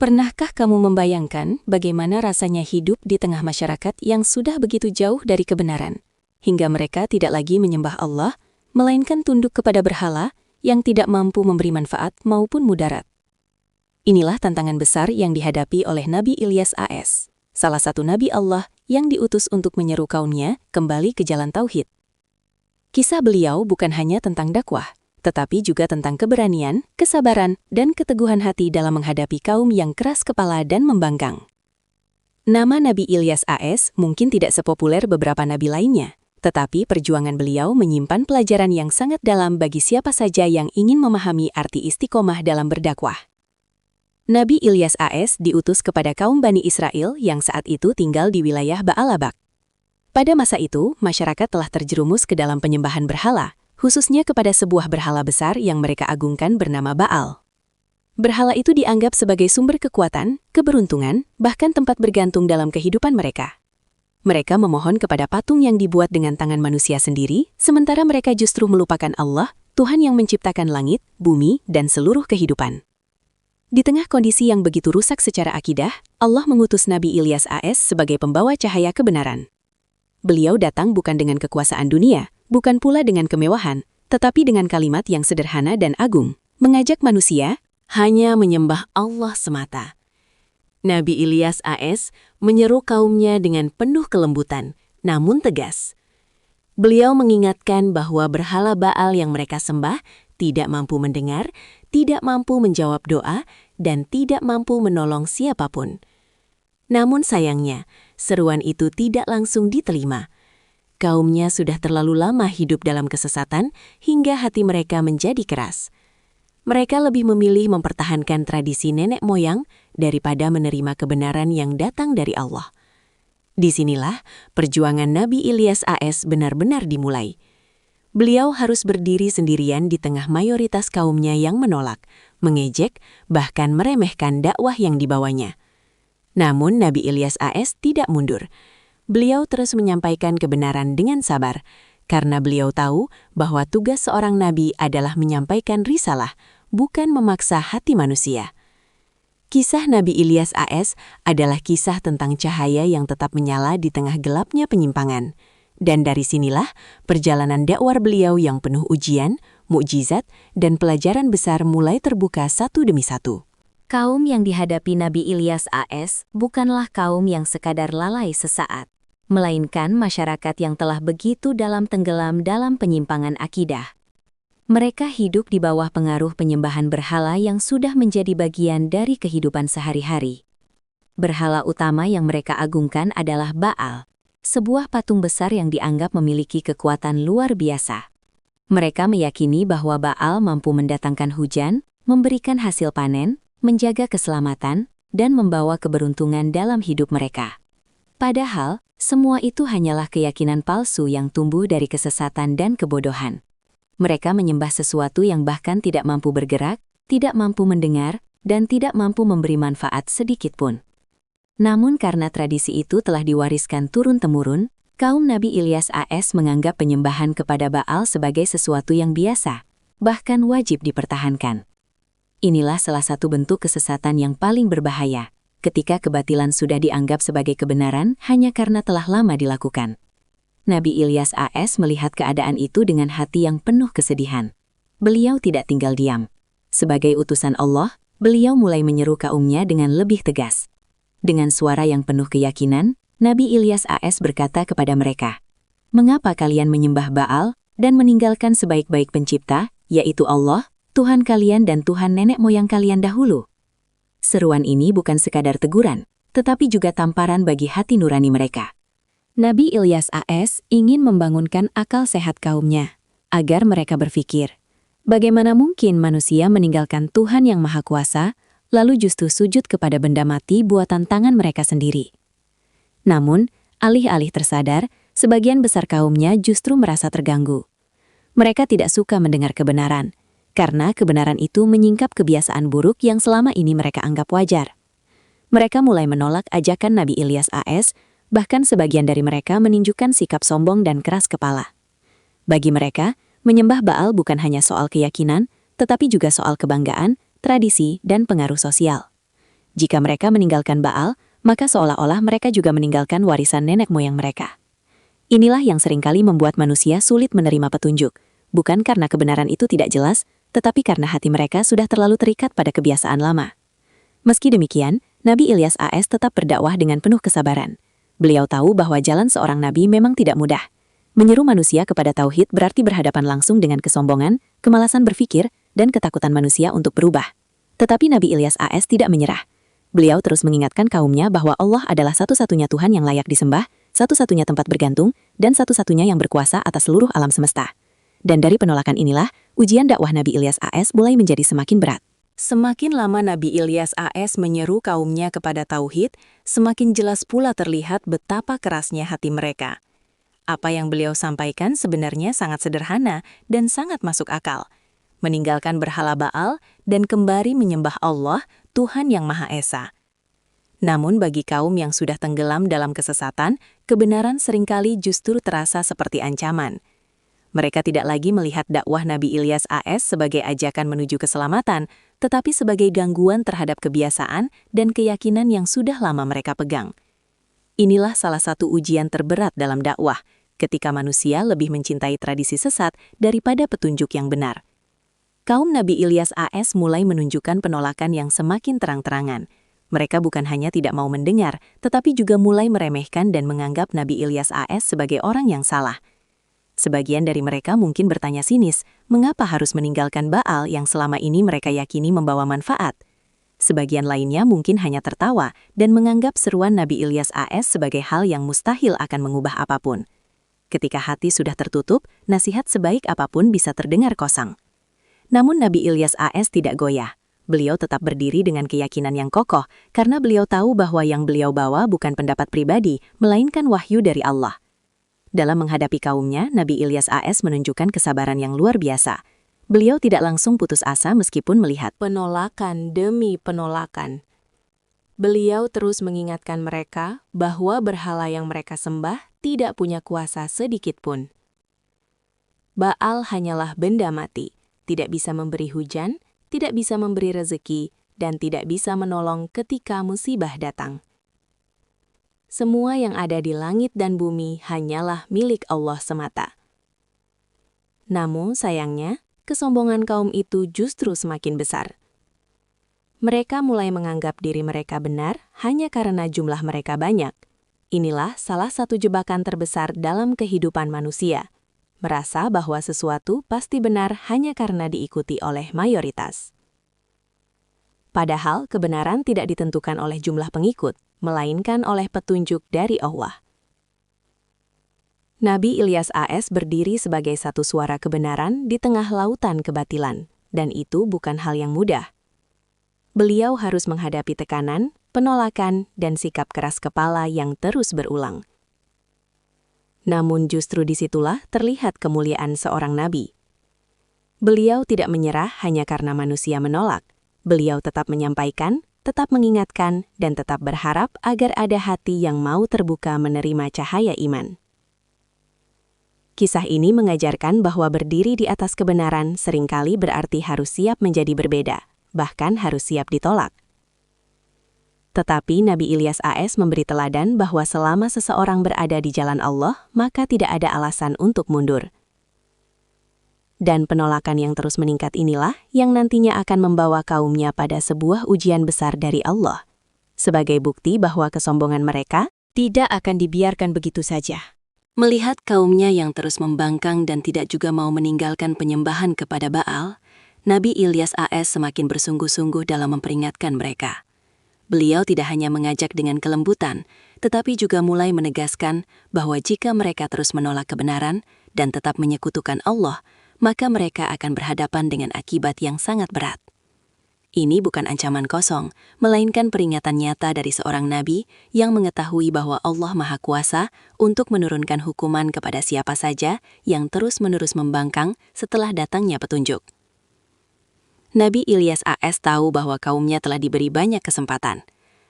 Pernahkah kamu membayangkan bagaimana rasanya hidup di tengah masyarakat yang sudah begitu jauh dari kebenaran, hingga mereka tidak lagi menyembah Allah, melainkan tunduk kepada berhala yang tidak mampu memberi manfaat maupun mudarat? Inilah tantangan besar yang dihadapi oleh Nabi Ilyas AS, salah satu Nabi Allah yang diutus untuk menyeru kaumnya kembali ke jalan tauhid. Kisah beliau bukan hanya tentang dakwah, tetapi juga tentang keberanian, kesabaran, dan keteguhan hati dalam menghadapi kaum yang keras kepala dan membangkang. Nama Nabi Ilyas AS mungkin tidak sepopuler beberapa nabi lainnya, tetapi perjuangan beliau menyimpan pelajaran yang sangat dalam bagi siapa saja yang ingin memahami arti istiqomah dalam berdakwah. Nabi Ilyas AS diutus kepada kaum Bani Israel yang saat itu tinggal di wilayah Ba'alabak. Pada masa itu, masyarakat telah terjerumus ke dalam penyembahan berhala, khususnya kepada sebuah berhala besar yang mereka agungkan bernama Baal. Berhala itu dianggap sebagai sumber kekuatan, keberuntungan, bahkan tempat bergantung dalam kehidupan mereka. Mereka memohon kepada patung yang dibuat dengan tangan manusia sendiri, sementara mereka justru melupakan Allah, Tuhan yang menciptakan langit, bumi, dan seluruh kehidupan. Di tengah kondisi yang begitu rusak secara akidah, Allah mengutus Nabi Ilyas AS sebagai pembawa cahaya kebenaran. Beliau datang bukan dengan kekuasaan dunia, bukan pula dengan kemewahan, tetapi dengan kalimat yang sederhana dan agung, mengajak manusia hanya menyembah Allah semata. Nabi Ilyas AS menyeru kaumnya dengan penuh kelembutan, namun tegas. Beliau mengingatkan bahwa berhala Baal yang mereka sembah tidak mampu mendengar, tidak mampu menjawab doa, dan tidak mampu menolong siapapun. Namun sayangnya, seruan itu tidak langsung diterima. Kaumnya sudah terlalu lama hidup dalam kesesatan hingga hati mereka menjadi keras. Mereka lebih memilih mempertahankan tradisi nenek moyang daripada menerima kebenaran yang datang dari Allah. Disinilah perjuangan Nabi Ilyas AS benar-benar dimulai. Beliau harus berdiri sendirian di tengah mayoritas kaumnya yang menolak, mengejek, bahkan meremehkan dakwah yang dibawanya. Namun Nabi Ilyas AS tidak mundur. Beliau terus menyampaikan kebenaran dengan sabar, karena beliau tahu bahwa tugas seorang nabi adalah menyampaikan risalah, bukan memaksa hati manusia. Kisah Nabi Ilyas AS adalah kisah tentang cahaya yang tetap menyala di tengah gelapnya penyimpangan. Dan dari sinilah perjalanan dakwah beliau yang penuh ujian, mukjizat, dan pelajaran besar mulai terbuka satu demi satu. Kaum yang dihadapi Nabi Ilyas AS bukanlah kaum yang sekadar lalai sesaat, melainkan masyarakat yang telah begitu dalam tenggelam dalam penyimpangan akidah. Mereka hidup di bawah pengaruh penyembahan berhala yang sudah menjadi bagian dari kehidupan sehari-hari. Berhala utama yang mereka agungkan adalah Baal, sebuah patung besar yang dianggap memiliki kekuatan luar biasa. Mereka meyakini bahwa Baal mampu mendatangkan hujan, memberikan hasil panen, menjaga keselamatan, dan membawa keberuntungan dalam hidup mereka. Padahal, semua itu hanyalah keyakinan palsu yang tumbuh dari kesesatan dan kebodohan. Mereka menyembah sesuatu yang bahkan tidak mampu bergerak, tidak mampu mendengar, dan tidak mampu memberi manfaat sedikit pun. Namun karena tradisi itu telah diwariskan turun-temurun, kaum Nabi Ilyas AS menganggap penyembahan kepada Baal sebagai sesuatu yang biasa, bahkan wajib dipertahankan. Inilah salah satu bentuk kesesatan yang paling berbahaya, ketika kebatilan sudah dianggap sebagai kebenaran hanya karena telah lama dilakukan. Nabi Ilyas AS melihat keadaan itu dengan hati yang penuh kesedihan. Beliau tidak tinggal diam. Sebagai utusan Allah, beliau mulai menyeru kaumnya dengan lebih tegas. Dengan suara yang penuh keyakinan, Nabi Ilyas AS berkata kepada mereka, "Mengapa kalian menyembah Baal dan meninggalkan sebaik-baik pencipta, yaitu Allah, Tuhan kalian dan Tuhan nenek moyang kalian dahulu?" Seruan ini bukan sekadar teguran, tetapi juga tamparan bagi hati nurani mereka. Nabi Ilyas AS ingin membangunkan akal sehat kaumnya, agar mereka berpikir, bagaimana mungkin manusia meninggalkan Tuhan yang Maha Kuasa, lalu justru sujud kepada benda mati buatan tangan mereka sendiri. Namun, alih-alih tersadar, sebagian besar kaumnya justru merasa terganggu. Mereka tidak suka mendengar kebenaran, karena kebenaran itu menyingkap kebiasaan buruk yang selama ini mereka anggap wajar. Mereka mulai menolak ajakan Nabi Ilyas AS, bahkan sebagian dari mereka menunjukkan sikap sombong dan keras kepala. Bagi mereka, menyembah Baal bukan hanya soal keyakinan, tetapi juga soal kebanggaan, tradisi, dan pengaruh sosial. Jika mereka meninggalkan Baal, maka seolah-olah mereka juga meninggalkan warisan nenek moyang mereka. Inilah yang seringkali membuat manusia sulit menerima petunjuk, bukan karena kebenaran itu tidak jelas, tetapi karena hati mereka sudah terlalu terikat pada kebiasaan lama. Meski demikian, Nabi Ilyas AS tetap berdakwah dengan penuh kesabaran. Beliau tahu bahwa jalan seorang nabi memang tidak mudah. Menyeru manusia kepada tauhid berarti berhadapan langsung dengan kesombongan, kemalasan berpikir, dan ketakutan manusia untuk berubah. Tetapi Nabi Ilyas AS tidak menyerah. Beliau terus mengingatkan kaumnya bahwa Allah adalah satu-satunya Tuhan yang layak disembah, satu-satunya tempat bergantung, dan satu-satunya yang berkuasa atas seluruh alam semesta. Dan dari penolakan inilah, ujian dakwah Nabi Ilyas AS mulai menjadi semakin berat. Semakin lama Nabi Ilyas AS menyeru kaumnya kepada tauhid, semakin jelas pula terlihat betapa kerasnya hati mereka. Apa yang beliau sampaikan sebenarnya sangat sederhana dan sangat masuk akal. Meninggalkan berhala Baal dan kembali menyembah Allah, Tuhan yang Maha Esa. Namun bagi kaum yang sudah tenggelam dalam kesesatan, kebenaran seringkali justru terasa seperti ancaman. Mereka tidak lagi melihat dakwah Nabi Ilyas AS sebagai ajakan menuju keselamatan, tetapi sebagai gangguan terhadap kebiasaan dan keyakinan yang sudah lama mereka pegang. Inilah salah satu ujian terberat dalam dakwah, ketika manusia lebih mencintai tradisi sesat daripada petunjuk yang benar. Kaum Nabi Ilyas AS mulai menunjukkan penolakan yang semakin terang-terangan. Mereka bukan hanya tidak mau mendengar, tetapi juga mulai meremehkan dan menganggap Nabi Ilyas AS sebagai orang yang salah. Sebagian dari mereka mungkin bertanya sinis, mengapa harus meninggalkan Baal yang selama ini mereka yakini membawa manfaat? Sebagian lainnya mungkin hanya tertawa dan menganggap seruan Nabi Ilyas AS sebagai hal yang mustahil akan mengubah apapun. Ketika hati sudah tertutup, nasihat sebaik apapun bisa terdengar kosong. Namun Nabi Ilyas AS tidak goyah. Beliau tetap berdiri dengan keyakinan yang kokoh, karena beliau tahu bahwa yang beliau bawa bukan pendapat pribadi, melainkan wahyu dari Allah. Dalam menghadapi kaumnya, Nabi Ilyas AS menunjukkan kesabaran yang luar biasa. Beliau tidak langsung putus asa meskipun melihat penolakan demi penolakan. Beliau terus mengingatkan mereka bahwa berhala yang mereka sembah tidak punya kuasa sedikit pun. Baal hanyalah benda mati, tidak bisa memberi hujan, tidak bisa memberi rezeki, dan tidak bisa menolong ketika musibah datang. Semua yang ada di langit dan bumi hanyalah milik Allah semata. Namun sayangnya, kesombongan kaum itu justru semakin besar. Mereka mulai menganggap diri mereka benar hanya karena jumlah mereka banyak. Inilah salah satu jebakan terbesar dalam kehidupan manusia. Merasa bahwa sesuatu pasti benar hanya karena diikuti oleh mayoritas. Padahal kebenaran tidak ditentukan oleh jumlah pengikut, melainkan oleh petunjuk dari Allah. Nabi Ilyas AS berdiri sebagai satu suara kebenaran di tengah lautan kebatilan, dan itu bukan hal yang mudah. Beliau harus menghadapi tekanan, penolakan, dan sikap keras kepala yang terus berulang. Namun justru disitulah terlihat kemuliaan seorang nabi. Beliau tidak menyerah hanya karena manusia menolak. Beliau tetap menyampaikan, tetap mengingatkan, dan tetap berharap agar ada hati yang mau terbuka menerima cahaya iman. Kisah ini mengajarkan bahwa berdiri di atas kebenaran seringkali berarti harus siap menjadi berbeda, bahkan harus siap ditolak. Tetapi Nabi Ilyas AS memberi teladan bahwa selama seseorang berada di jalan Allah, maka tidak ada alasan untuk mundur. Dan penolakan yang terus meningkat inilah yang nantinya akan membawa kaumnya pada sebuah ujian besar dari Allah. Sebagai bukti bahwa kesombongan mereka tidak akan dibiarkan begitu saja. Melihat kaumnya yang terus membangkang dan tidak juga mau meninggalkan penyembahan kepada Baal, Nabi Ilyas AS semakin bersungguh-sungguh dalam memperingatkan mereka. Beliau tidak hanya mengajak dengan kelembutan, tetapi juga mulai menegaskan bahwa jika mereka terus menolak kebenaran dan tetap menyekutukan Allah, maka mereka akan berhadapan dengan akibat yang sangat berat. Ini bukan ancaman kosong, melainkan peringatan nyata dari seorang nabi yang mengetahui bahwa Allah Maha Kuasa untuk menurunkan hukuman kepada siapa saja yang terus-menerus membangkang setelah datangnya petunjuk. Nabi Ilyas AS tahu bahwa kaumnya telah diberi banyak kesempatan.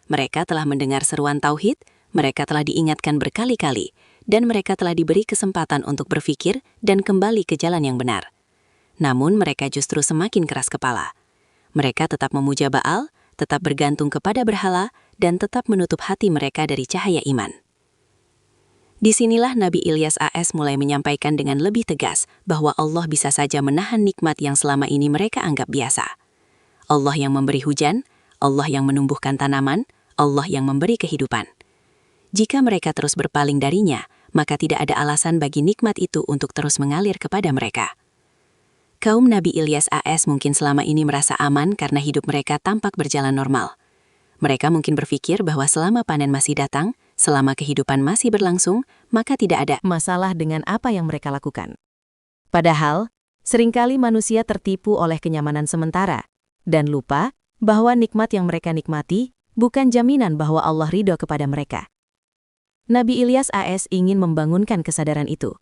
Mereka telah mendengar seruan tauhid, mereka telah diingatkan berkali-kali, dan mereka telah diberi kesempatan untuk berpikir dan kembali ke jalan yang benar. Namun mereka justru semakin keras kepala. Mereka tetap memuja Baal, tetap bergantung kepada berhala, dan tetap menutup hati mereka dari cahaya iman. Disinilah Nabi Ilyas AS mulai menyampaikan dengan lebih tegas bahwa Allah bisa saja menahan nikmat yang selama ini mereka anggap biasa. Allah yang memberi hujan, Allah yang menumbuhkan tanaman, Allah yang memberi kehidupan. Jika mereka terus berpaling darinya, maka tidak ada alasan bagi nikmat itu untuk terus mengalir kepada mereka. Kaum Nabi Ilyas AS mungkin selama ini merasa aman karena hidup mereka tampak berjalan normal. Mereka mungkin berpikir bahwa selama panen masih datang, selama kehidupan masih berlangsung, maka tidak ada masalah dengan apa yang mereka lakukan. Padahal, seringkali manusia tertipu oleh kenyamanan sementara, dan lupa bahwa nikmat yang mereka nikmati bukan jaminan bahwa Allah ridho kepada mereka. Nabi Ilyas AS ingin membangunkan kesadaran itu.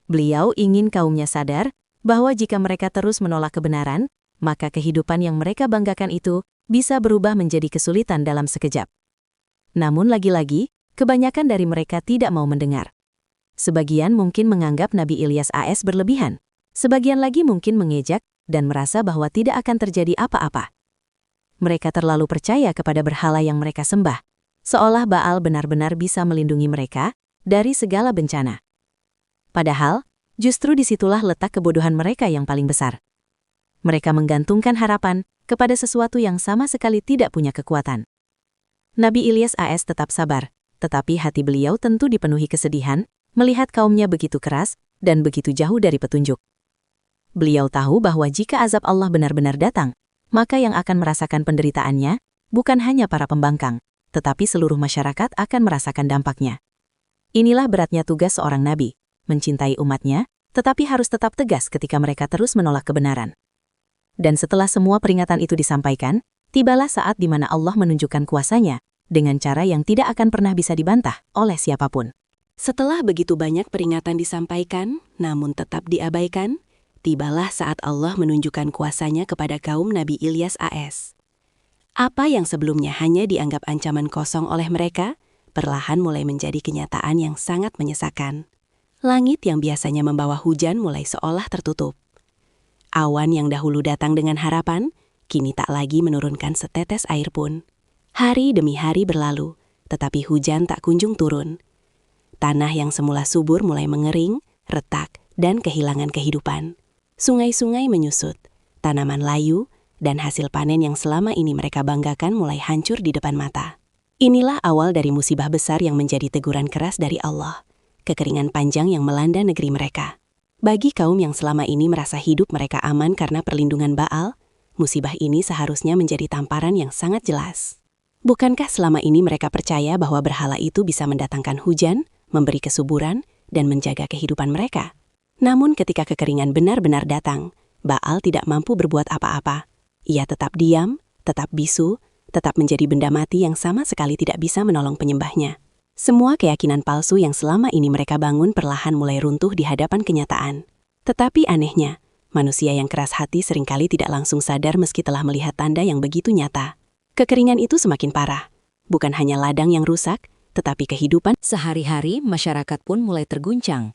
Beliau ingin kaumnya sadar bahwa jika mereka terus menolak kebenaran, maka kehidupan yang mereka banggakan itu bisa berubah menjadi kesulitan dalam sekejap. Namun lagi-lagi, kebanyakan dari mereka tidak mau mendengar. Sebagian mungkin menganggap Nabi Ilyas AS berlebihan. Sebagian lagi mungkin mengejek dan merasa bahwa tidak akan terjadi apa-apa. Mereka terlalu percaya kepada berhala yang mereka sembah, seolah Baal benar-benar bisa melindungi mereka dari segala bencana. Padahal, justru disitulah letak kebodohan mereka yang paling besar. Mereka menggantungkan harapan kepada sesuatu yang sama sekali tidak punya kekuatan. Nabi Ilyas AS tetap sabar, tetapi hati beliau tentu dipenuhi kesedihan melihat kaumnya begitu keras dan begitu jauh dari petunjuk. Beliau tahu bahwa jika azab Allah benar-benar datang, maka yang akan merasakan penderitaannya bukan hanya para pembangkang, tetapi seluruh masyarakat akan merasakan dampaknya. Inilah beratnya tugas seorang nabi, mencintai umatnya, tetapi harus tetap tegas ketika mereka terus menolak kebenaran. Dan setelah semua peringatan itu disampaikan, tibalah saat di mana Allah menunjukkan kuasanya dengan cara yang tidak akan pernah bisa dibantah oleh siapapun. Setelah begitu banyak peringatan disampaikan, namun tetap diabaikan, tibalah saat Allah menunjukkan kuasanya kepada kaum Nabi Ilyas AS. Apa yang sebelumnya hanya dianggap ancaman kosong oleh mereka, perlahan mulai menjadi kenyataan yang sangat menyesakan. Langit yang biasanya membawa hujan mulai seolah tertutup. Awan yang dahulu datang dengan harapan, kini tak lagi menurunkan setetes air pun. Hari demi hari berlalu, tetapi hujan tak kunjung turun. Tanah yang semula subur mulai mengering, retak, dan kehilangan kehidupan. Sungai-sungai menyusut, tanaman layu, dan hasil panen yang selama ini mereka banggakan mulai hancur di depan mata. Inilah awal dari musibah besar yang menjadi teguran keras dari Allah. Kekeringan panjang yang melanda negeri mereka. Bagi kaum yang selama ini merasa hidup mereka aman karena perlindungan Baal, musibah ini seharusnya menjadi tamparan yang sangat jelas. Bukankah selama ini mereka percaya bahwa berhala itu bisa mendatangkan hujan, memberi kesuburan, dan menjaga kehidupan mereka? Namun ketika kekeringan benar-benar datang, Baal tidak mampu berbuat apa-apa. Ia tetap diam, tetap bisu, tetap menjadi benda mati yang sama sekali tidak bisa menolong penyembahnya. Semua keyakinan palsu yang selama ini mereka bangun perlahan mulai runtuh di hadapan kenyataan. Tetapi anehnya, manusia yang keras hati seringkali tidak langsung sadar meski telah melihat tanda yang begitu nyata. Kekeringan itu semakin parah. Bukan hanya ladang yang rusak, tetapi kehidupan sehari-hari masyarakat pun mulai terguncang.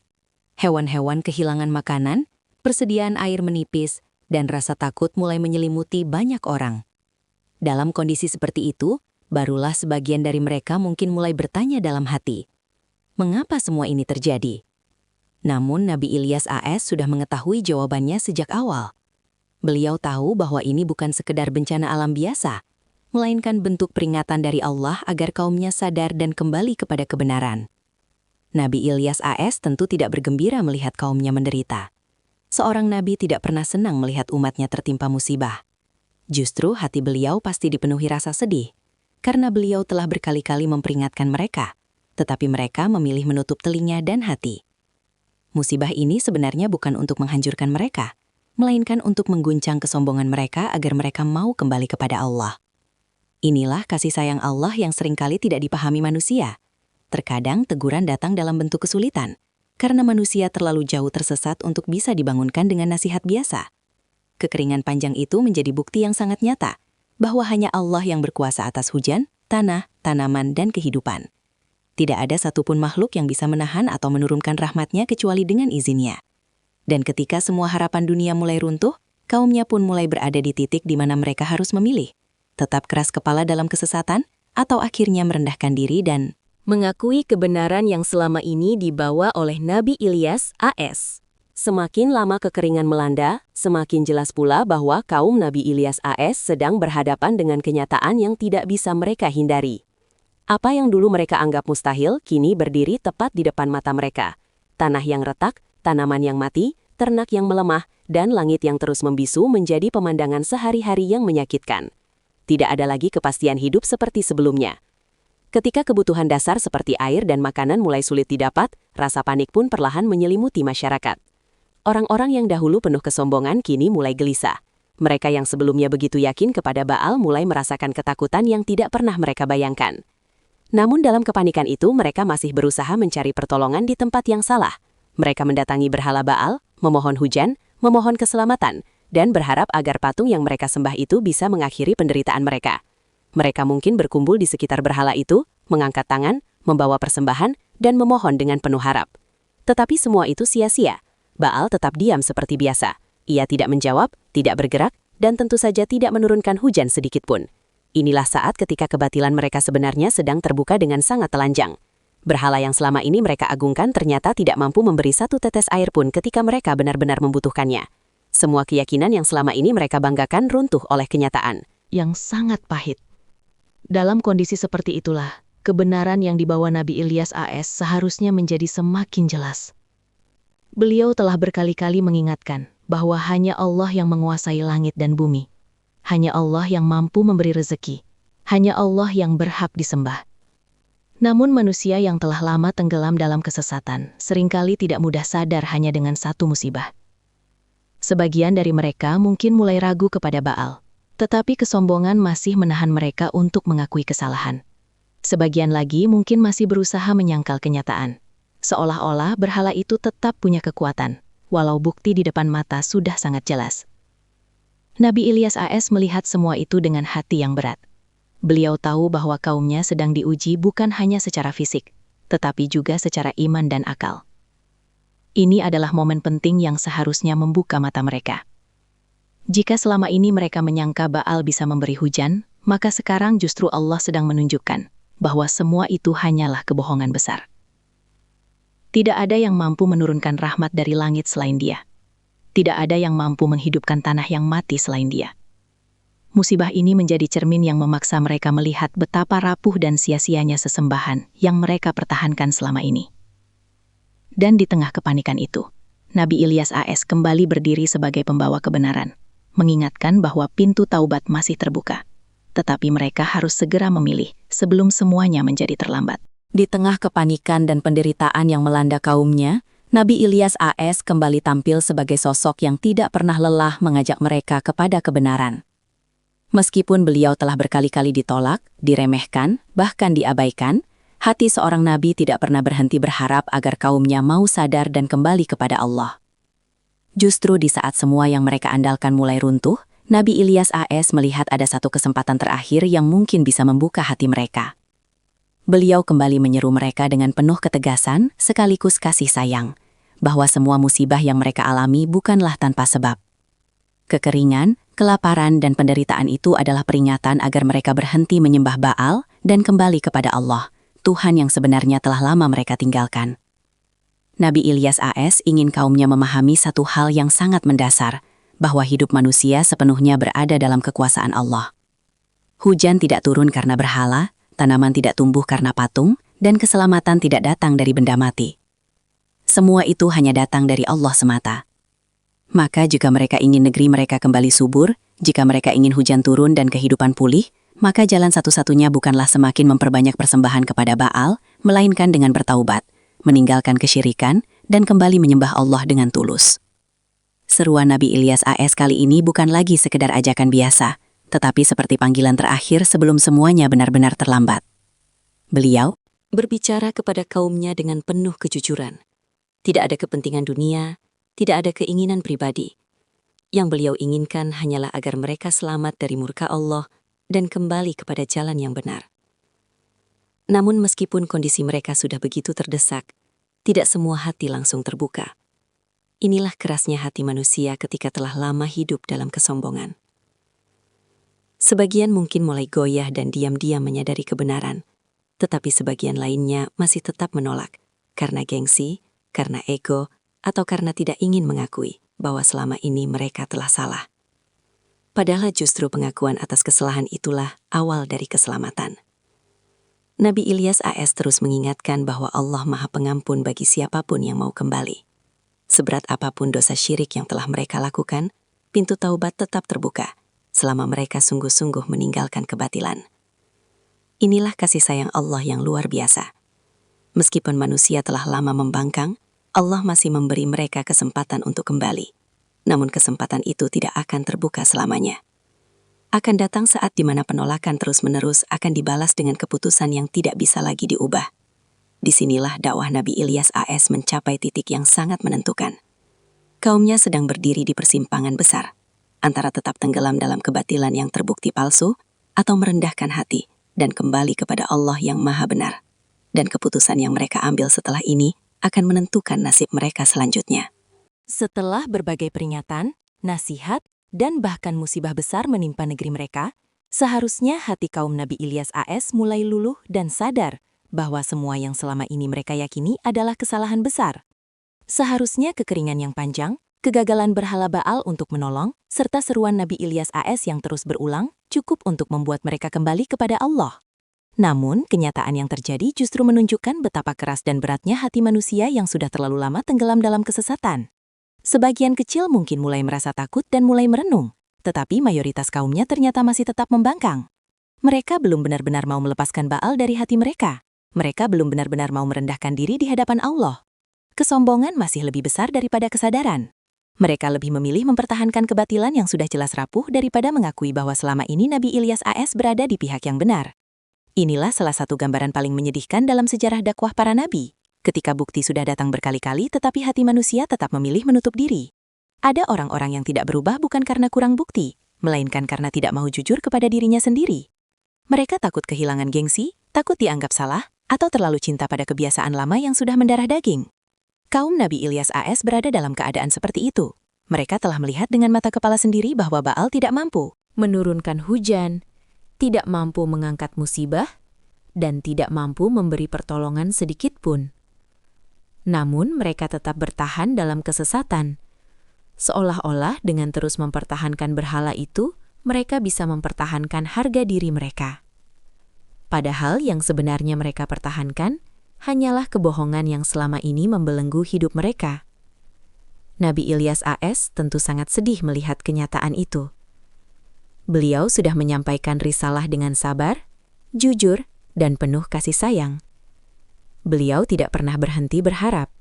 Hewan-hewan kehilangan makanan, persediaan air menipis, dan rasa takut mulai menyelimuti banyak orang. Dalam kondisi seperti itu, barulah sebagian dari mereka mungkin mulai bertanya dalam hati, mengapa semua ini terjadi? Namun Nabi Ilyas AS sudah mengetahui jawabannya sejak awal. Beliau tahu bahwa ini bukan sekedar bencana alam biasa, melainkan bentuk peringatan dari Allah agar kaumnya sadar dan kembali kepada kebenaran. Nabi Ilyas AS tentu tidak bergembira melihat kaumnya menderita. Seorang nabi tidak pernah senang melihat umatnya tertimpa musibah. Justru hati beliau pasti dipenuhi rasa sedih, karena beliau telah berkali-kali memperingatkan mereka, tetapi mereka memilih menutup telinga dan hati. Musibah ini sebenarnya bukan untuk menghancurkan mereka, melainkan untuk mengguncang kesombongan mereka agar mereka mau kembali kepada Allah. Inilah kasih sayang Allah yang seringkali tidak dipahami manusia. Terkadang teguran datang dalam bentuk kesulitan, karena manusia terlalu jauh tersesat untuk bisa dibangunkan dengan nasihat biasa. Kekeringan panjang itu menjadi bukti yang sangat nyata, bahwa hanya Allah yang berkuasa atas hujan, tanah, tanaman, dan kehidupan. Tidak ada satupun makhluk yang bisa menahan atau menurunkan rahmatnya kecuali dengan izinnya. Dan ketika semua harapan dunia mulai runtuh, kaumnya pun mulai berada di titik di mana mereka harus memilih. tetap keras kepala dalam kesesatan, atau akhirnya merendahkan diri dan mengakui kebenaran yang selama ini dibawa oleh Nabi Ilyas AS. Semakin lama kekeringan melanda, semakin jelas pula bahwa kaum Nabi Ilyas AS sedang berhadapan dengan kenyataan yang tidak bisa mereka hindari. Apa yang dulu mereka anggap mustahil, kini berdiri tepat di depan mata mereka. Tanah yang retak, tanaman yang mati, ternak yang melemah, dan langit yang terus membisu menjadi pemandangan sehari-hari yang menyakitkan. Tidak ada lagi kepastian hidup seperti sebelumnya. Ketika kebutuhan dasar seperti air dan makanan mulai sulit didapat, rasa panik pun perlahan menyelimuti masyarakat. Orang-orang yang dahulu penuh kesombongan kini mulai gelisah. Mereka yang sebelumnya begitu yakin kepada Baal mulai merasakan ketakutan yang tidak pernah mereka bayangkan. Namun dalam kepanikan itu mereka masih berusaha mencari pertolongan di tempat yang salah. Mereka mendatangi berhala Baal, memohon hujan, memohon keselamatan, dan berharap agar patung yang mereka sembah itu bisa mengakhiri penderitaan mereka. Mereka mungkin berkumpul di sekitar berhala itu, mengangkat tangan, membawa persembahan, dan memohon dengan penuh harap. Tetapi semua itu sia-sia. Baal tetap diam seperti biasa. Ia tidak menjawab, tidak bergerak, dan tentu saja tidak menurunkan hujan sedikit pun. Inilah saat ketika kebatilan mereka sebenarnya sedang terbuka dengan sangat telanjang. Berhala yang selama ini mereka agungkan ternyata tidak mampu memberi satu tetes air pun ketika mereka benar-benar membutuhkannya. Semua keyakinan yang selama ini mereka banggakan runtuh oleh kenyataan yang sangat pahit. Dalam kondisi seperti itulah, kebenaran yang dibawa Nabi Ilyas AS seharusnya menjadi semakin jelas. Beliau telah berkali-kali mengingatkan bahwa hanya Allah yang menguasai langit dan bumi. Hanya Allah yang mampu memberi rezeki. Hanya Allah yang berhak disembah. Namun manusia yang telah lama tenggelam dalam kesesatan seringkali tidak mudah sadar hanya dengan satu musibah. Sebagian dari mereka mungkin mulai ragu kepada Baal, tetapi kesombongan masih menahan mereka untuk mengakui kesalahan. Sebagian lagi mungkin masih berusaha menyangkal kenyataan, seolah-olah berhala itu tetap punya kekuatan, walau bukti di depan mata sudah sangat jelas. Nabi Ilyas AS melihat semua itu dengan hati yang berat. Beliau tahu bahwa kaumnya sedang diuji bukan hanya secara fisik, tetapi juga secara iman dan akal. Ini adalah momen penting yang seharusnya membuka mata mereka. Jika selama ini mereka menyangka Baal bisa memberi hujan, maka sekarang justru Allah sedang menunjukkan bahwa semua itu hanyalah kebohongan besar. Tidak ada yang mampu menurunkan rahmat dari langit selain Dia. Tidak ada yang mampu menghidupkan tanah yang mati selain Dia. Musibah ini menjadi cermin yang memaksa mereka melihat betapa rapuh dan sia-sianya sesembahan yang mereka pertahankan selama ini. Dan di tengah kepanikan itu, Nabi Ilyas AS kembali berdiri sebagai pembawa kebenaran, mengingatkan bahwa pintu taubat masih terbuka. Tetapi mereka harus segera memilih sebelum semuanya menjadi terlambat. Di tengah kepanikan dan penderitaan yang melanda kaumnya, Nabi Ilyas AS kembali tampil sebagai sosok yang tidak pernah lelah mengajak mereka kepada kebenaran. Meskipun beliau telah berkali-kali ditolak, diremehkan, bahkan diabaikan, hati seorang nabi tidak pernah berhenti berharap agar kaumnya mau sadar dan kembali kepada Allah. Justru di saat semua yang mereka andalkan mulai runtuh, Nabi Ilyas AS melihat ada satu kesempatan terakhir yang mungkin bisa membuka hati mereka. Beliau kembali menyeru mereka dengan penuh ketegasan sekaligus kasih sayang, bahwa semua musibah yang mereka alami bukanlah tanpa sebab. Kekeringan, kelaparan, dan penderitaan itu adalah peringatan agar mereka berhenti menyembah Baal dan kembali kepada Allah, Tuhan yang sebenarnya telah lama mereka tinggalkan. Nabi Ilyas AS ingin kaumnya memahami satu hal yang sangat mendasar, bahwa hidup manusia sepenuhnya berada dalam kekuasaan Allah. Hujan tidak turun karena berhala, tanaman tidak tumbuh karena patung, dan keselamatan tidak datang dari benda mati. Semua itu hanya datang dari Allah semata. Maka jika mereka ingin negeri mereka kembali subur, jika mereka ingin hujan turun dan kehidupan pulih, maka jalan satu-satunya bukanlah semakin memperbanyak persembahan kepada Baal, melainkan dengan bertaubat, meninggalkan kesyirikan, dan kembali menyembah Allah dengan tulus. Seruan Nabi Ilyas AS kali ini bukan lagi sekedar ajakan biasa, tetapi seperti panggilan terakhir sebelum semuanya benar-benar terlambat. Beliau berbicara kepada kaumnya dengan penuh kejujuran. Tidak ada kepentingan dunia, tidak ada keinginan pribadi. Yang beliau inginkan hanyalah agar mereka selamat dari murka Allah dan kembali kepada jalan yang benar. Namun meskipun kondisi mereka sudah begitu terdesak, tidak semua hati langsung terbuka. Inilah kerasnya hati manusia ketika telah lama hidup dalam kesombongan. Sebagian mungkin mulai goyah dan diam-diam menyadari kebenaran, tetapi sebagian lainnya masih tetap menolak, karena gengsi, karena ego, atau karena tidak ingin mengakui bahwa selama ini mereka telah salah. Padahal justru pengakuan atas kesalahan itulah awal dari keselamatan. Nabi Ilyas AS terus mengingatkan bahwa Allah Maha Pengampun bagi siapapun yang mau kembali. Seberat apapun dosa syirik yang telah mereka lakukan, pintu taubat tetap terbuka selama mereka sungguh-sungguh meninggalkan kebatilan. Inilah kasih sayang Allah yang luar biasa. Meskipun manusia telah lama membangkang, Allah masih memberi mereka kesempatan untuk kembali. Namun kesempatan itu tidak akan terbuka selamanya. Akan datang saat di mana penolakan terus-menerus akan dibalas dengan keputusan yang tidak bisa lagi diubah. Disinilah dakwah Nabi Ilyas AS mencapai titik yang sangat menentukan. Kaumnya sedang berdiri di persimpangan besar, antara tetap tenggelam dalam kebatilan yang terbukti palsu, atau merendahkan hati dan kembali kepada Allah yang Maha Benar. Dan keputusan yang mereka ambil setelah ini akan menentukan nasib mereka selanjutnya. Setelah berbagai peringatan, nasihat, dan bahkan musibah besar menimpa negeri mereka, seharusnya hati kaum Nabi Ilyas AS mulai luluh dan sadar bahwa semua yang selama ini mereka yakini adalah kesalahan besar. Seharusnya kekeringan yang panjang, kegagalan berhala Baal untuk menolong, serta seruan Nabi Ilyas AS yang terus berulang cukup untuk membuat mereka kembali kepada Allah. Namun, kenyataan yang terjadi justru menunjukkan betapa keras dan beratnya hati manusia yang sudah terlalu lama tenggelam dalam kesesatan. Sebagian kecil mungkin mulai merasa takut dan mulai merenung, tetapi mayoritas kaumnya ternyata masih tetap membangkang. Mereka belum benar-benar mau melepaskan Baal dari hati mereka. Mereka belum benar-benar mau merendahkan diri di hadapan Allah. Kesombongan masih lebih besar daripada kesadaran. Mereka lebih memilih mempertahankan kebatilan yang sudah jelas rapuh daripada mengakui bahwa selama ini Nabi Ilyas AS berada di pihak yang benar. Inilah salah satu gambaran paling menyedihkan dalam sejarah dakwah para nabi. Ketika bukti sudah datang berkali-kali tetapi hati manusia tetap memilih menutup diri. Ada orang-orang yang tidak berubah bukan karena kurang bukti, melainkan karena tidak mau jujur kepada dirinya sendiri. Mereka takut kehilangan gengsi, takut dianggap salah, atau terlalu cinta pada kebiasaan lama yang sudah mendarah daging. Kaum Nabi Ilyas AS berada dalam keadaan seperti itu. Mereka telah melihat dengan mata kepala sendiri bahwa Baal tidak mampu menurunkan hujan, tidak mampu mengangkat musibah, dan tidak mampu memberi pertolongan sedikit pun. Namun mereka tetap bertahan dalam kesesatan. Seolah-olah dengan terus mempertahankan berhala itu, mereka bisa mempertahankan harga diri mereka. Padahal yang sebenarnya mereka pertahankan hanyalah kebohongan yang selama ini membelenggu hidup mereka. Nabi Ilyas AS tentu sangat sedih melihat kenyataan itu. Beliau sudah menyampaikan risalah dengan sabar, jujur, dan penuh kasih sayang. Beliau tidak pernah berhenti berharap.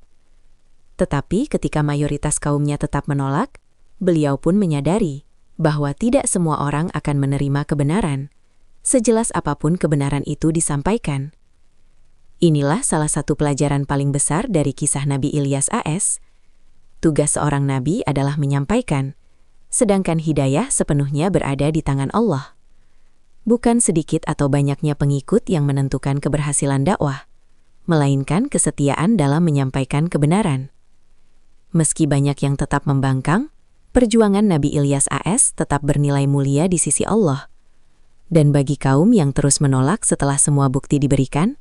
Tetapi ketika mayoritas kaumnya tetap menolak, beliau pun menyadari bahwa tidak semua orang akan menerima kebenaran, sejelas apapun kebenaran itu disampaikan. Inilah salah satu pelajaran paling besar dari kisah Nabi Ilyas AS. Tugas seorang nabi adalah menyampaikan, sedangkan hidayah sepenuhnya berada di tangan Allah. Bukan sedikit atau banyaknya pengikut yang menentukan keberhasilan dakwah, melainkan kesetiaan dalam menyampaikan kebenaran. Meski banyak yang tetap membangkang, perjuangan Nabi Ilyas AS tetap bernilai mulia di sisi Allah. Dan bagi kaum yang terus menolak setelah semua bukti diberikan,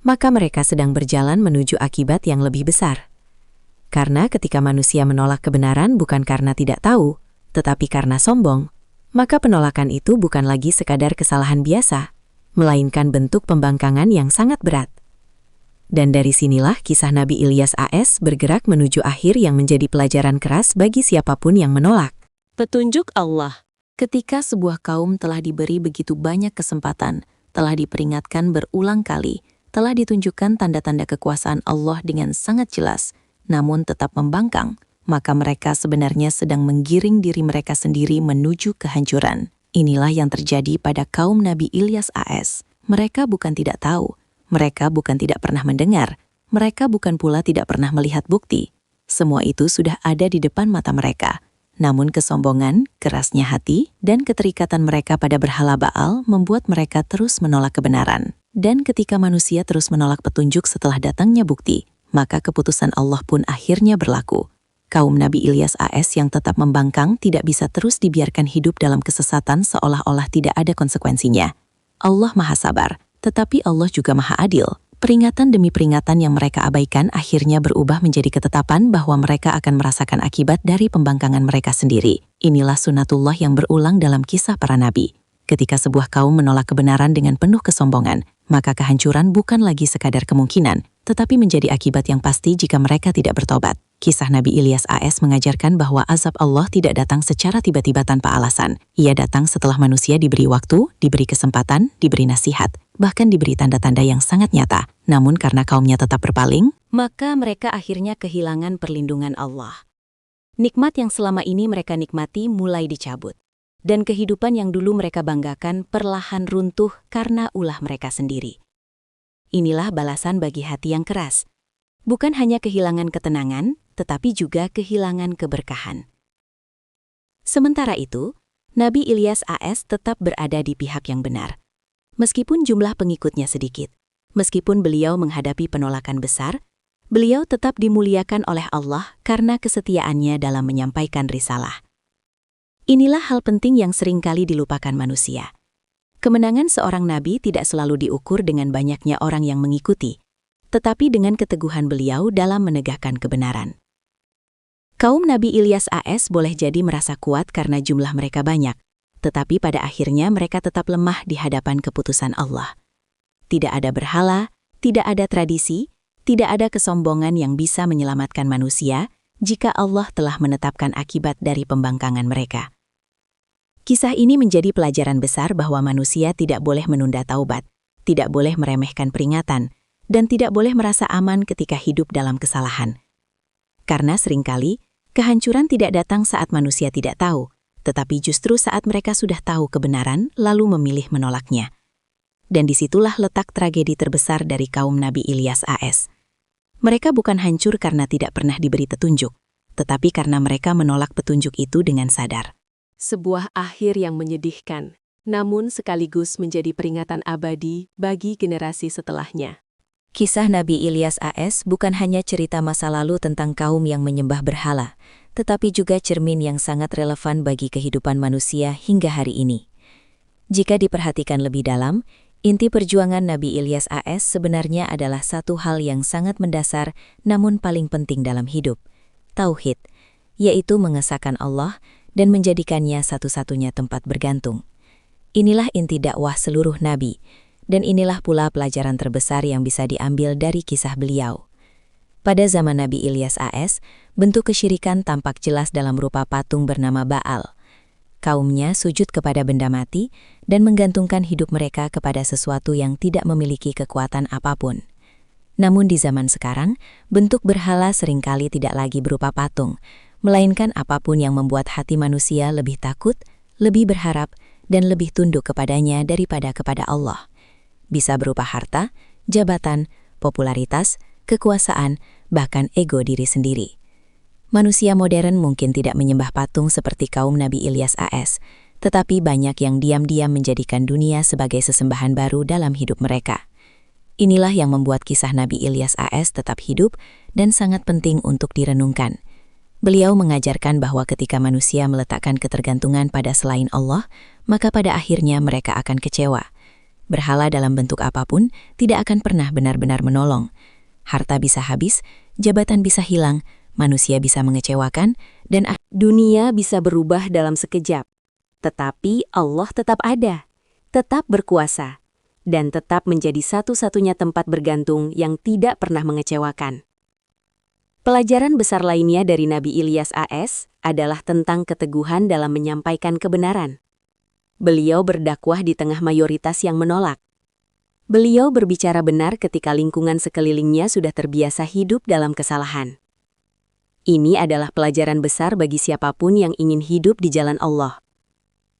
maka mereka sedang berjalan menuju akibat yang lebih besar. Karena ketika manusia menolak kebenaran bukan karena tidak tahu, tetapi karena sombong, maka penolakan itu bukan lagi sekadar kesalahan biasa, melainkan bentuk pembangkangan yang sangat berat. Dan dari sinilah kisah Nabi Ilyas AS bergerak menuju akhir yang menjadi pelajaran keras bagi siapapun yang menolak. Petunjuk Allah. Ketika sebuah kaum telah diberi begitu banyak kesempatan, telah diperingatkan berulang kali, telah ditunjukkan tanda-tanda kekuasaan Allah dengan sangat jelas, namun tetap membangkang, maka mereka sebenarnya sedang menggiring diri mereka sendiri menuju kehancuran. Inilah yang terjadi pada kaum Nabi Ilyas AS. Mereka bukan tidak tahu, mereka bukan tidak pernah mendengar, mereka bukan pula tidak pernah melihat bukti. Semua itu sudah ada di depan mata mereka. Namun kesombongan, kerasnya hati, dan keterikatan mereka pada berhala Baal membuat mereka terus menolak kebenaran. Dan ketika manusia terus menolak petunjuk setelah datangnya bukti, maka keputusan Allah pun akhirnya berlaku. Kaum Nabi Ilyas AS yang tetap membangkang tidak bisa terus dibiarkan hidup dalam kesesatan seolah-olah tidak ada konsekuensinya. Allah Maha Sabar, tetapi Allah juga Maha Adil. Peringatan demi peringatan yang mereka abaikan akhirnya berubah menjadi ketetapan bahwa mereka akan merasakan akibat dari pembangkangan mereka sendiri. Inilah sunatullah yang berulang dalam kisah para nabi. Ketika sebuah kaum menolak kebenaran dengan penuh kesombongan, maka kehancuran bukan lagi sekadar kemungkinan, tetapi menjadi akibat yang pasti jika mereka tidak bertobat. Kisah Nabi Ilyas AS mengajarkan bahwa azab Allah tidak datang secara tiba-tiba tanpa alasan. Ia datang setelah manusia diberi waktu, diberi kesempatan, diberi nasihat, bahkan diberi tanda-tanda yang sangat nyata. Namun karena kaumnya tetap berpaling, maka mereka akhirnya kehilangan perlindungan Allah. Nikmat yang selama ini mereka nikmati mulai dicabut. Dan kehidupan yang dulu mereka banggakan perlahan runtuh karena ulah mereka sendiri. Inilah balasan bagi hati yang keras. Bukan hanya kehilangan ketenangan, tetapi juga kehilangan keberkahan. Sementara itu, Nabi Ilyas AS tetap berada di pihak yang benar. Meskipun jumlah pengikutnya sedikit, meskipun beliau menghadapi penolakan besar, beliau tetap dimuliakan oleh Allah karena kesetiaannya dalam menyampaikan risalah. Inilah hal penting yang seringkali dilupakan manusia. Kemenangan seorang nabi tidak selalu diukur dengan banyaknya orang yang mengikuti, tetapi dengan keteguhan beliau dalam menegakkan kebenaran. Kaum Nabi Ilyas AS boleh jadi merasa kuat karena jumlah mereka banyak, tetapi pada akhirnya mereka tetap lemah di hadapan keputusan Allah. Tidak ada berhala, tidak ada tradisi, tidak ada kesombongan yang bisa menyelamatkan manusia jika Allah telah menetapkan akibat dari pembangkangan mereka. Kisah ini menjadi pelajaran besar bahwa manusia tidak boleh menunda taubat, tidak boleh meremehkan peringatan, dan tidak boleh merasa aman ketika hidup dalam kesalahan. Karena seringkali, kehancuran tidak datang saat manusia tidak tahu, tetapi justru saat mereka sudah tahu kebenaran lalu memilih menolaknya. Dan disitulah letak tragedi terbesar dari kaum Nabi Ilyas AS. Mereka bukan hancur karena tidak pernah diberi petunjuk, tetapi karena mereka menolak petunjuk itu dengan sadar. Sebuah akhir yang menyedihkan, namun sekaligus menjadi peringatan abadi bagi generasi setelahnya. Kisah Nabi Ilyas AS bukan hanya cerita masa lalu tentang kaum yang menyembah berhala, tetapi juga cermin yang sangat relevan bagi kehidupan manusia hingga hari ini. Jika diperhatikan lebih dalam, inti perjuangan Nabi Ilyas AS sebenarnya adalah satu hal yang sangat mendasar namun paling penting dalam hidup, tauhid, yaitu mengesahkan Allah dan menjadikannya satu-satunya tempat bergantung. Inilah inti dakwah seluruh nabi, dan inilah pula pelajaran terbesar yang bisa diambil dari kisah beliau. Pada zaman Nabi Ilyas AS, bentuk kesyirikan tampak jelas dalam rupa patung bernama Baal. Kaumnya sujud kepada benda mati dan menggantungkan hidup mereka kepada sesuatu yang tidak memiliki kekuatan apapun. Namun di zaman sekarang, bentuk berhala seringkali tidak lagi berupa patung, melainkan apapun yang membuat hati manusia lebih takut, lebih berharap, dan lebih tunduk kepadanya daripada kepada Allah. Bisa berupa harta, jabatan, popularitas, kekuasaan, bahkan ego diri sendiri. Manusia modern mungkin tidak menyembah patung seperti kaum Nabi Ilyas AS, tetapi banyak yang diam-diam menjadikan dunia sebagai sesembahan baru dalam hidup mereka. Inilah yang membuat kisah Nabi Ilyas AS tetap hidup dan sangat penting untuk direnungkan. Beliau mengajarkan bahwa ketika manusia meletakkan ketergantungan pada selain Allah, maka pada akhirnya mereka akan kecewa. Berhala dalam bentuk apapun tidak akan pernah benar-benar menolong. Harta bisa habis, jabatan bisa hilang, manusia bisa mengecewakan, dan dunia bisa berubah dalam sekejap. Tetapi Allah tetap ada, tetap berkuasa, dan tetap menjadi satu-satunya tempat bergantung yang tidak pernah mengecewakan. Pelajaran besar lainnya dari Nabi Ilyas AS adalah tentang keteguhan dalam menyampaikan kebenaran. Beliau berdakwah di tengah mayoritas yang menolak. Beliau berbicara benar ketika lingkungan sekelilingnya sudah terbiasa hidup dalam kesalahan. Ini adalah pelajaran besar bagi siapapun yang ingin hidup di jalan Allah.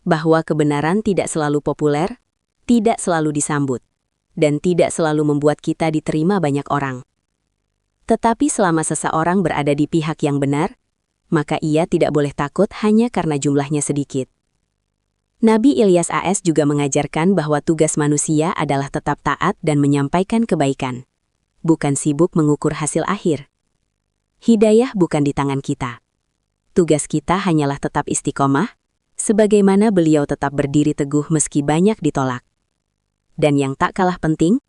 Bahwa kebenaran tidak selalu populer, tidak selalu disambut, dan tidak selalu membuat kita diterima banyak orang. Tetapi selama seseorang berada di pihak yang benar, maka ia tidak boleh takut hanya karena jumlahnya sedikit. Nabi Ilyas AS juga mengajarkan bahwa tugas manusia adalah tetap taat dan menyampaikan kebaikan, bukan sibuk mengukur hasil akhir. Hidayah bukan di tangan kita. Tugas kita hanyalah tetap istiqomah, sebagaimana beliau tetap berdiri teguh meski banyak ditolak. Dan yang tak kalah penting,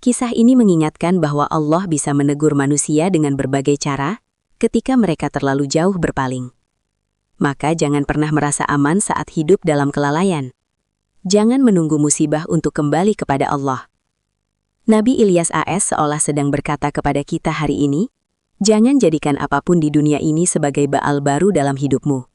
kisah ini mengingatkan bahwa Allah bisa menegur manusia dengan berbagai cara ketika mereka terlalu jauh berpaling. Maka jangan pernah merasa aman saat hidup dalam kelalaian. Jangan menunggu musibah untuk kembali kepada Allah. Nabi Ilyas AS seolah sedang berkata kepada kita hari ini, jangan jadikan apapun di dunia ini sebagai baal baru dalam hidupmu.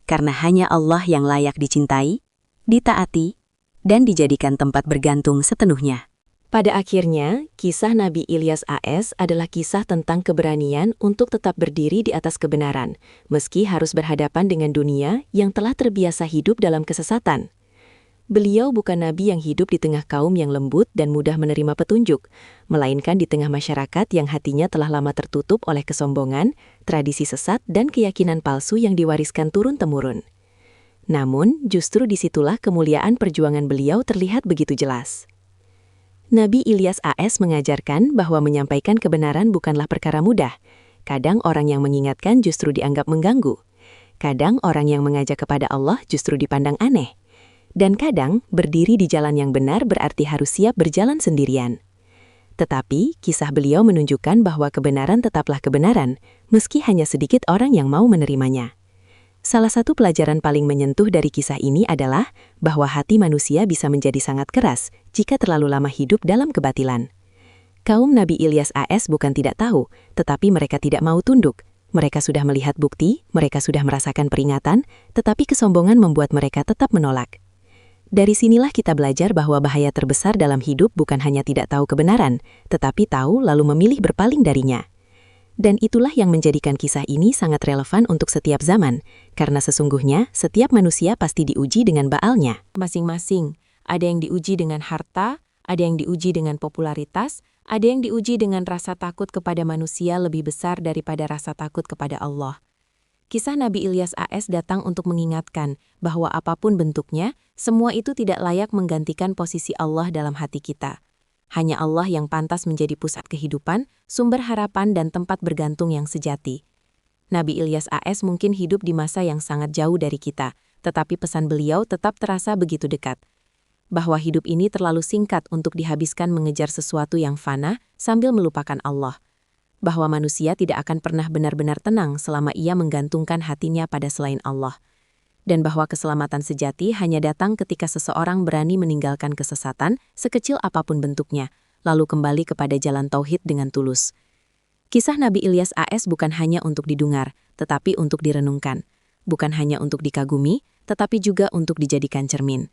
Karena hanya Allah yang layak dicintai, ditaati, dan dijadikan tempat bergantung sepenuhnya. Pada akhirnya, kisah Nabi Ilyas AS adalah kisah tentang keberanian untuk tetap berdiri di atas kebenaran, meski harus berhadapan dengan dunia yang telah terbiasa hidup dalam kesesatan. Beliau bukan nabi yang hidup di tengah kaum yang lembut dan mudah menerima petunjuk, melainkan di tengah masyarakat yang hatinya telah lama tertutup oleh kesombongan, tradisi sesat, dan keyakinan palsu yang diwariskan turun-temurun. Namun, justru disitulah kemuliaan perjuangan beliau terlihat begitu jelas. Nabi Ilyas AS mengajarkan bahwa menyampaikan kebenaran bukanlah perkara mudah. Kadang orang yang mengingatkan justru dianggap mengganggu. Kadang orang yang mengajak kepada Allah justru dipandang aneh. Dan kadang, berdiri di jalan yang benar berarti harus siap berjalan sendirian. Tetapi, kisah beliau menunjukkan bahwa kebenaran tetaplah kebenaran, meski hanya sedikit orang yang mau menerimanya. Salah satu pelajaran paling menyentuh dari kisah ini adalah bahwa hati manusia bisa menjadi sangat keras jika terlalu lama hidup dalam kebatilan. Kaum Nabi Ilyas AS bukan tidak tahu, tetapi mereka tidak mau tunduk. Mereka sudah melihat bukti, mereka sudah merasakan peringatan, tetapi kesombongan membuat mereka tetap menolak. Dari sinilah kita belajar bahwa bahaya terbesar dalam hidup bukan hanya tidak tahu kebenaran, tetapi tahu lalu memilih berpaling darinya. Dan itulah yang menjadikan kisah ini sangat relevan untuk setiap zaman, karena sesungguhnya setiap manusia pasti diuji dengan baalnya. Masing-masing, ada yang diuji dengan harta, ada yang diuji dengan popularitas, ada yang diuji dengan rasa takut kepada manusia lebih besar daripada rasa takut kepada Allah. Kisah Nabi Ilyas AS datang untuk mengingatkan bahwa apapun bentuknya, semua itu tidak layak menggantikan posisi Allah dalam hati kita. Hanya Allah yang pantas menjadi pusat kehidupan, sumber harapan dan tempat bergantung yang sejati. Nabi Ilyas AS mungkin hidup di masa yang sangat jauh dari kita, tetapi pesan beliau tetap terasa begitu dekat. Bahwa hidup ini terlalu singkat untuk dihabiskan mengejar sesuatu yang fana sambil melupakan Allah. Bahwa manusia tidak akan pernah benar-benar tenang selama ia menggantungkan hatinya pada selain Allah. Dan bahwa keselamatan sejati hanya datang ketika seseorang berani meninggalkan kesesatan, sekecil apapun bentuknya, lalu kembali kepada jalan tauhid dengan tulus. Kisah Nabi Ilyas AS bukan hanya untuk didengar, tetapi untuk direnungkan. Bukan hanya untuk dikagumi, tetapi juga untuk dijadikan cermin.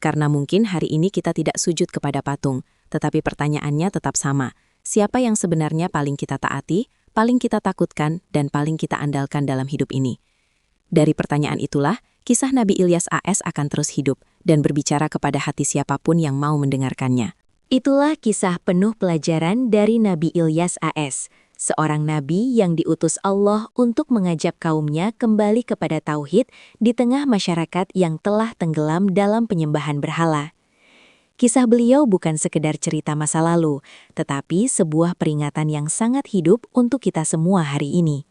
Karena mungkin hari ini kita tidak sujud kepada patung, tetapi pertanyaannya tetap sama. Siapa yang sebenarnya paling kita taati, paling kita takutkan, dan paling kita andalkan dalam hidup ini? Dari pertanyaan itulah, kisah Nabi Ilyas AS akan terus hidup dan berbicara kepada hati siapapun yang mau mendengarkannya. Itulah kisah penuh pelajaran dari Nabi Ilyas AS, seorang nabi yang diutus Allah untuk mengajak kaumnya kembali kepada tauhid di tengah masyarakat yang telah tenggelam dalam penyembahan berhala. Kisah beliau bukan sekedar cerita masa lalu, tetapi sebuah peringatan yang sangat hidup untuk kita semua hari ini.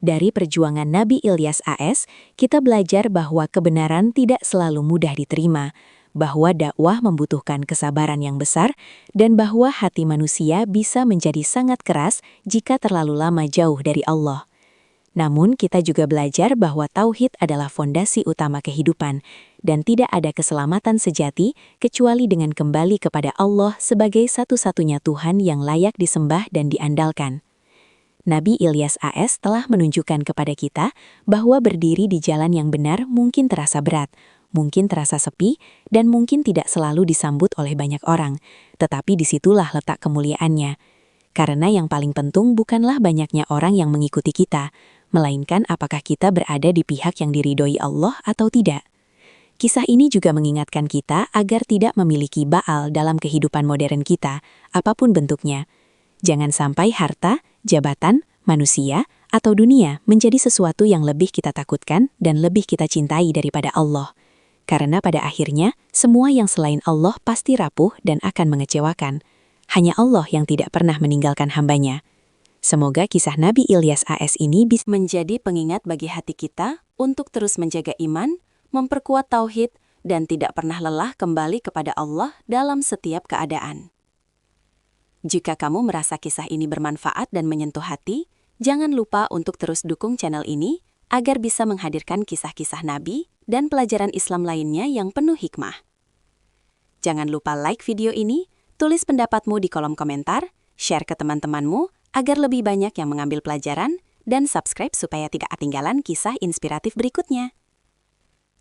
Dari perjuangan Nabi Ilyas AS, kita belajar bahwa kebenaran tidak selalu mudah diterima, bahwa dakwah membutuhkan kesabaran yang besar, dan bahwa hati manusia bisa menjadi sangat keras jika terlalu lama jauh dari Allah. Namun kita juga belajar bahwa tauhid adalah fondasi utama kehidupan, dan tidak ada keselamatan sejati kecuali dengan kembali kepada Allah sebagai satu-satunya Tuhan yang layak disembah dan diandalkan. Nabi Ilyas AS telah menunjukkan kepada kita bahwa berdiri di jalan yang benar mungkin terasa berat, mungkin terasa sepi, dan mungkin tidak selalu disambut oleh banyak orang, tetapi disitulah letak kemuliaannya. Karena yang paling penting bukanlah banyaknya orang yang mengikuti kita, melainkan apakah kita berada di pihak yang diridhoi Allah atau tidak. Kisah ini juga mengingatkan kita agar tidak memiliki baal dalam kehidupan modern kita, apapun bentuknya. Jangan sampai harta, jabatan, manusia, atau dunia menjadi sesuatu yang lebih kita takutkan dan lebih kita cintai daripada Allah. Karena pada akhirnya, semua yang selain Allah pasti rapuh dan akan mengecewakan. Hanya Allah yang tidak pernah meninggalkan hambanya. Semoga kisah Nabi Ilyas AS ini bisa menjadi pengingat bagi hati kita untuk terus menjaga iman, memperkuat tauhid, dan tidak pernah lelah kembali kepada Allah dalam setiap keadaan. Jika kamu merasa kisah ini bermanfaat dan menyentuh hati, jangan lupa untuk terus dukung channel ini agar bisa menghadirkan kisah-kisah Nabi dan pelajaran Islam lainnya yang penuh hikmah. Jangan lupa like video ini, tulis pendapatmu di kolom komentar, share ke teman-temanmu agar lebih banyak yang mengambil pelajaran, dan subscribe supaya tidak ketinggalan kisah inspiratif berikutnya.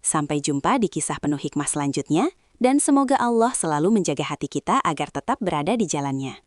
Sampai jumpa di kisah penuh hikmah selanjutnya, dan semoga Allah selalu menjaga hati kita agar tetap berada di jalannya.